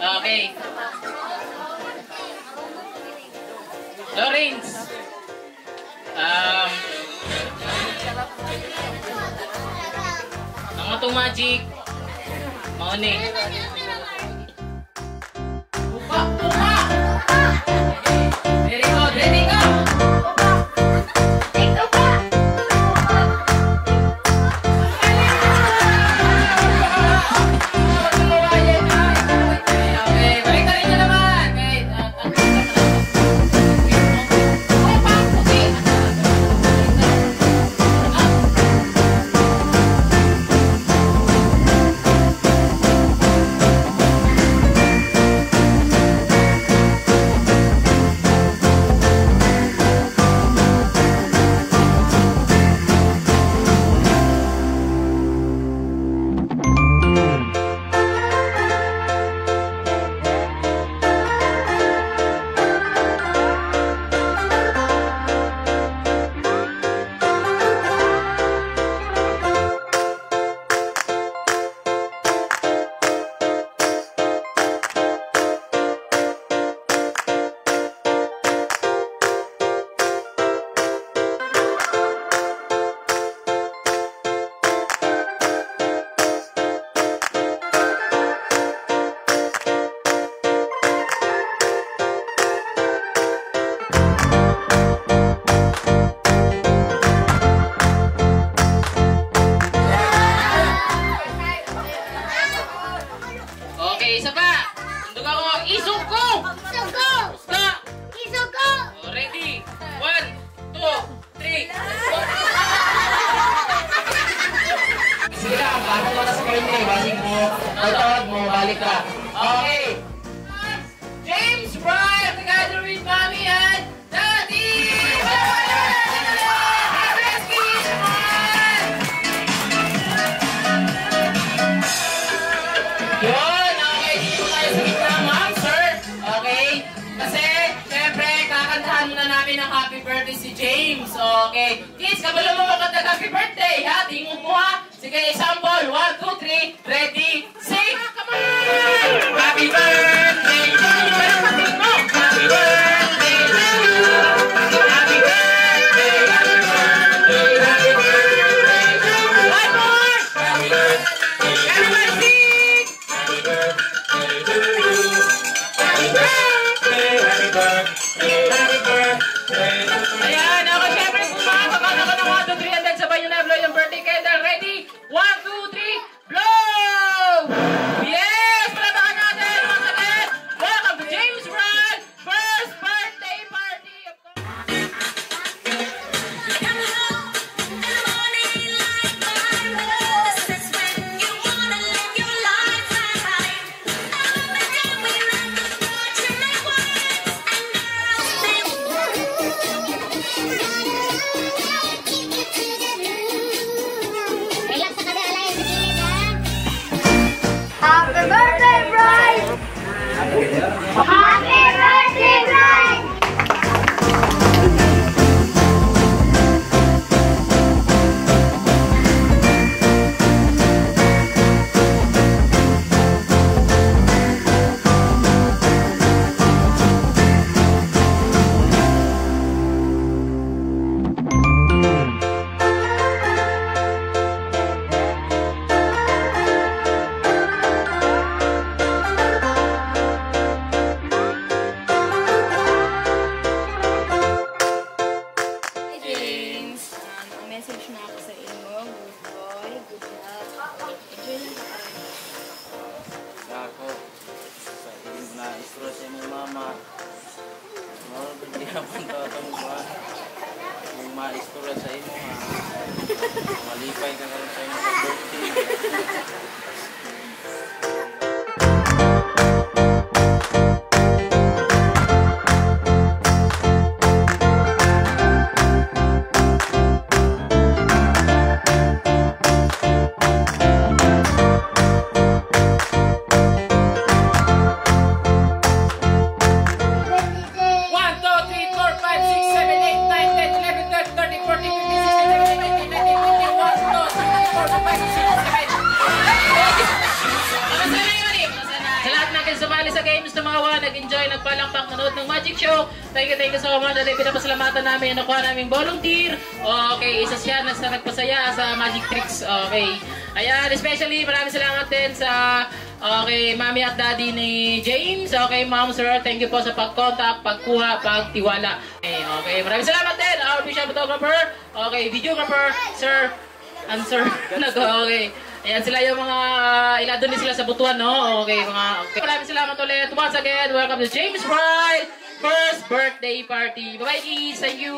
Okay. Lawrence. Ang atong magic. Mauni. Buka, buka. Very good. Ready, go. Okay. James Bryan together with Mommy and Daddy. Yun, okay, dito tayo sa gitna, ma'am, sir. Okay? Kasi, syempre, kakantahan muna namin ang happy birthday si James. Okay? Kids, kabalo mo makanta happy birthday, ha? Tingog mo, ha? Sige, example. 1, 2, 3. Ready, sing. Come on! Happy birthday to you. Happy birthday to you. Happy birthday, happy birthday, happy birthday to you. One more! Happy birthday, everybody sing! Happy birthday to you. Happy birthday, happy birthday, happy birthday to you. Ayan, ako syempre kumakakak ako ng 1, 2, 3 and then sabay nyo na blow yung birthday candle. Ready? 1, 2, 3, blow! Yes! Palabakan natin! Once again, welcome to James Bryan first birthday party! Happy birthday, Brian! Happy birthday, Brian! Message na ako sa inyo. Good boy, good luck. Enjoy lang ka. Ako, sa ilim na istro sa imong mama. Hindi naman tatang ba? Yung maistro sa imo ha. Malipay ka karon sa imong birthday. Bye. sa games tumawa, nag-enjoy, nagpalakpak, nanood ng magic show. Thank you so much. Dahil pinapasalamatan namin, nakuha naming volunteer. Okay, isa siya na nagpasaya sa magic tricks. Okay. Ayan, especially maraming salamat din sa Mami at Daddy ni James. Okay, Ma'am, Sir, thank you po sa pag-contact, pagkuha, pagtiwala. Okay, maraming salamat din. Our official photographer. Okay, videographer, Sir. Answer. Okay. Ayan sila yung mga iladon din sila sa butuan, no? Okay, maraming salamat ulit. Once again, welcome to James Bride first birthday party. Bye-bye, kids. Thank you.